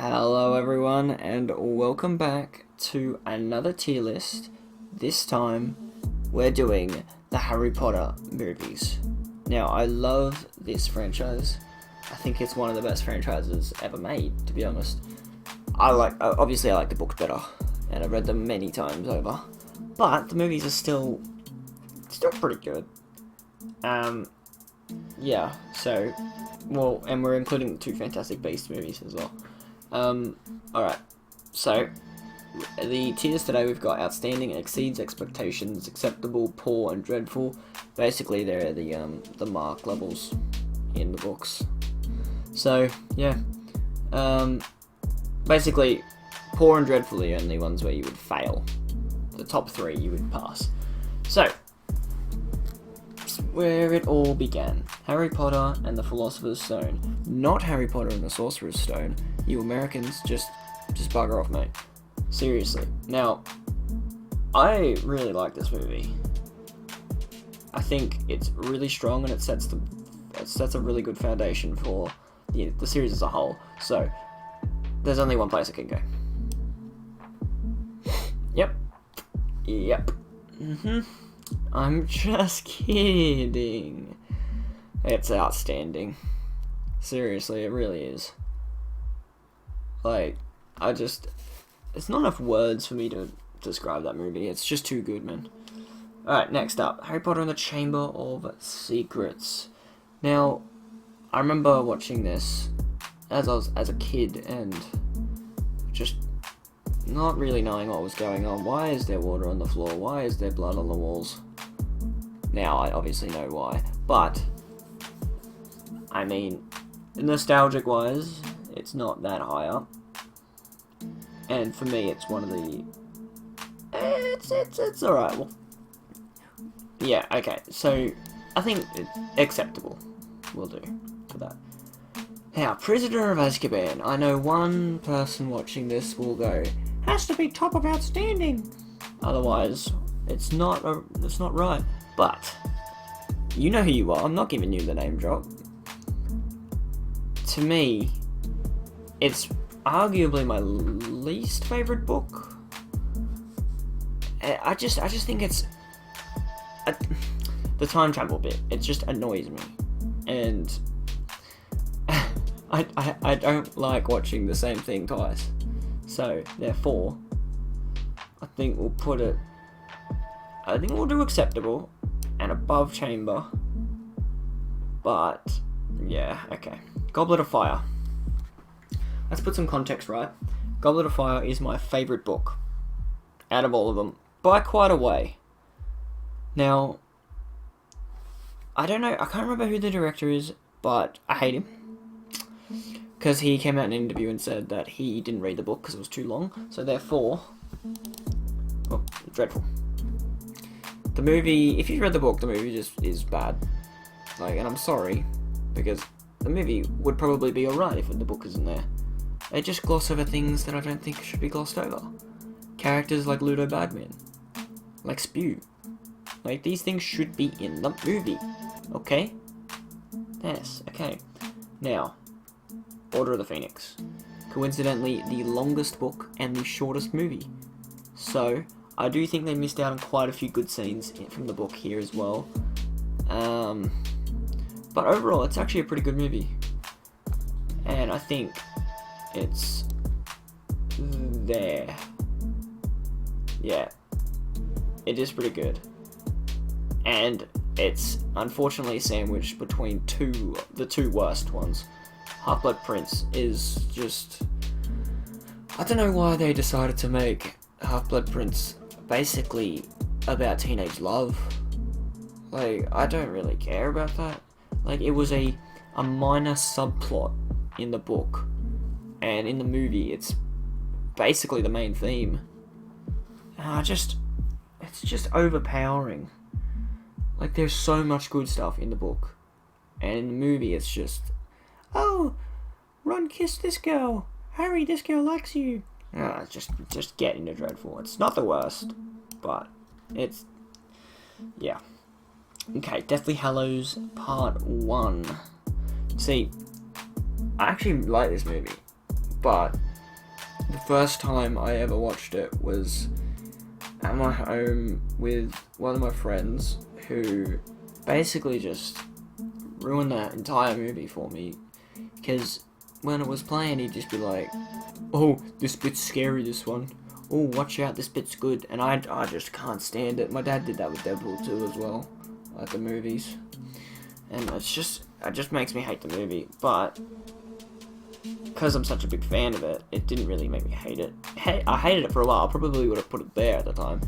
Hello everyone and welcome back to another tier list. This time we're doing the Harry Potter movies. Now I love this franchise. I think it's one of the best franchises ever made, to be honest. Obviously I like the books better and I've read them many times over. But the movies are still pretty good. Yeah, so and we're including the two Fantastic Beasts movies as well. Alright, so the tiers today we've got outstanding, exceeds expectations, acceptable, poor, and dreadful. Basically, they're the mark levels in the books. So yeah, basically, poor and dreadful are the only ones where you would fail. The top three you would pass. So where it all began. Harry Potter and the Philosopher's Stone. Not Harry Potter and the Sorcerer's Stone. You Americans, just bugger off, mate. Seriously. Now, I really like this movie. I think it's really strong and it sets a really good foundation for the series as a whole. So, there's only one place it can go. Yep. I'm just kidding. It's outstanding. Seriously, it really is. It's not enough words for me to describe that movie. It's just too good, man. Alright, next up. Harry Potter and the Chamber of Secrets. Now, I remember watching this as a kid and just not really knowing what was going on. Why is there water on the floor? Why is there blood on the walls? Now, I obviously know why. But, I mean, nostalgic-wise, it's not that high up. And for me, it's one of the... It's alright. Well, yeah, okay. So, I think it's acceptable. Will do for that. Now, Prisoner of Azkaban. I know one person watching this will go, has to be top of outstanding. Otherwise, it's not right. But, you know who you are. I'm not giving you the name drop. To me, it's arguably my least favorite book. I just think it's the time travel bit. It just annoys me, and I don't like watching the same thing twice. So therefore, I think we'll do acceptable and above Chamber. But yeah, okay. Goblet of Fire. Let's put some context right. Goblet of Fire is my favourite book out of all of them, by quite a way. Now, I don't know, I can't remember who the director is, but I hate him. Because he came out in an interview and said that he didn't read the book because it was too long, so therefore, dreadful. The movie, if you read the book, the movie just is bad. And I'm sorry, because the movie would probably be alright if the book isn't there. They just gloss over things that I don't think should be glossed over. Characters like Ludo Bagman. Like Spew. These things should be in the movie. Okay? Yes, okay. Now, Order of the Phoenix. Coincidentally, the longest book and the shortest movie. So, I do think they missed out on quite a few good scenes from the book here as well. But overall, it's actually a pretty good movie. And I think it's there. Yeah. It is pretty good. And it's unfortunately sandwiched between the two worst ones. Half-Blood Prince is just... I don't know why they decided to make Half-Blood Prince basically about teenage love. I don't really care about that. It was a minor subplot in the book, and in the movie it's basically the main theme. It's just overpowering. There's so much good stuff in the book, and in the movie it's just, oh, Ron kissed this girl, Harry, this girl likes you. Just get into dreadful. It's not the worst, but it's, yeah. Okay, Deathly Hallows Part 1. See, I actually like this movie, but the first time I ever watched it was at my home with one of my friends who basically just ruined the entire movie for me, because when it was playing he'd just be like, oh, this bit's scary, this one. Oh, watch out, this bit's good. And I just can't stand it. My dad did that with Deadpool 2 as well, like the movies. And it just makes me hate the movie. But because I'm such a big fan of it, it didn't really make me hate it. I hated it for a while. I probably would have put it there at the time.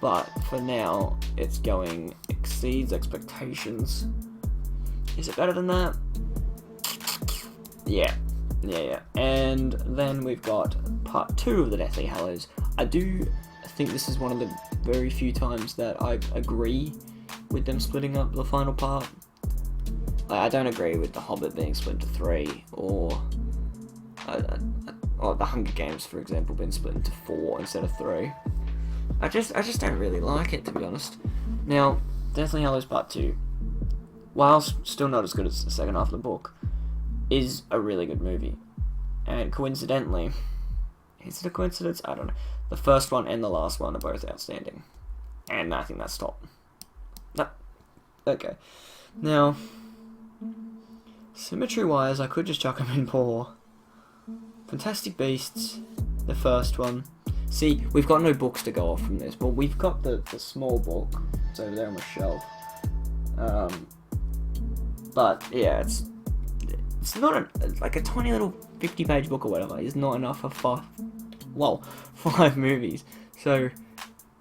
But for now, it's going exceeds expectations. Is it better than that? Yeah. And then we've got part 2 of the Deathly Hallows. I do think this is one of the very few times that I agree with them splitting up the final part. I don't agree with The Hobbit being split into 3, or The Hunger Games, for example, being split into 4 instead of 3. I just don't really like it, to be honest. Now, Deathly Hallows Part 2, whilst still not as good as the second half of the book, is a really good movie. And coincidentally, is it a coincidence? I don't know. The first one and the last one are both outstanding. And I think that's top. No. Okay. Now, symmetry-wise, I could just chuck them in poor. Fantastic Beasts, the first one. See, we've got no books to go off from this, but we've got the small book. It's over there on my shelf. But yeah, it's not like a tiny little 50-page book or whatever. It's not enough for 5 movies. So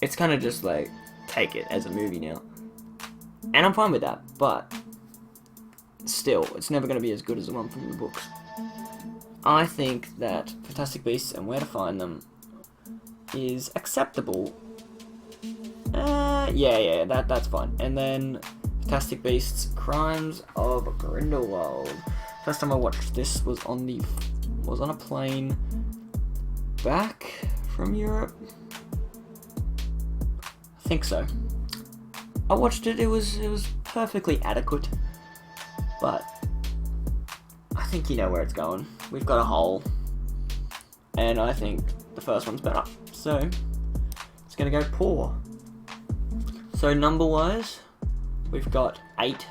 it's kind of just like, take it as a movie now, and I'm fine with that. But still, it's never going to be as good as the one from the books. I think that Fantastic Beasts and Where to Find Them is acceptable. That's fine. And then Fantastic Beasts: Crimes of Grindelwald. First time I watched this was on a plane back from Europe. I think so. I watched it. It was perfectly adequate, but I think you know where it's going. We've got a hole, and I think the first one's better. So it's gonna go poor. So number wise, we've got 8,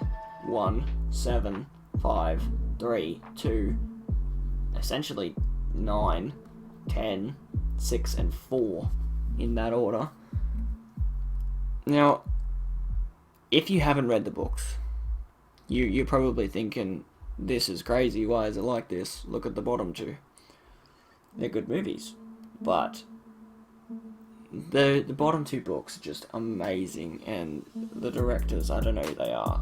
1, 7, 5, 3, 2, essentially 9, 10, 6, and 4 in that order. Now, if you haven't read the books, you're probably thinking, this is crazy, why is it like this? Look at the bottom 2. They're good movies, but the bottom 2 books are just amazing, and the directors, I don't know who they are,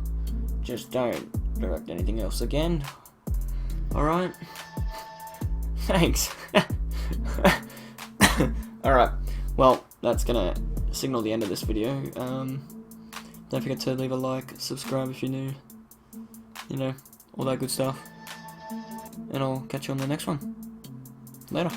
just don't direct anything else again. Alright? Thanks. Alright, well, that's gonna signal the end of this video. Don't forget to leave a like, subscribe if you're new, you know, all that good stuff, and I'll catch you on the next one. Later.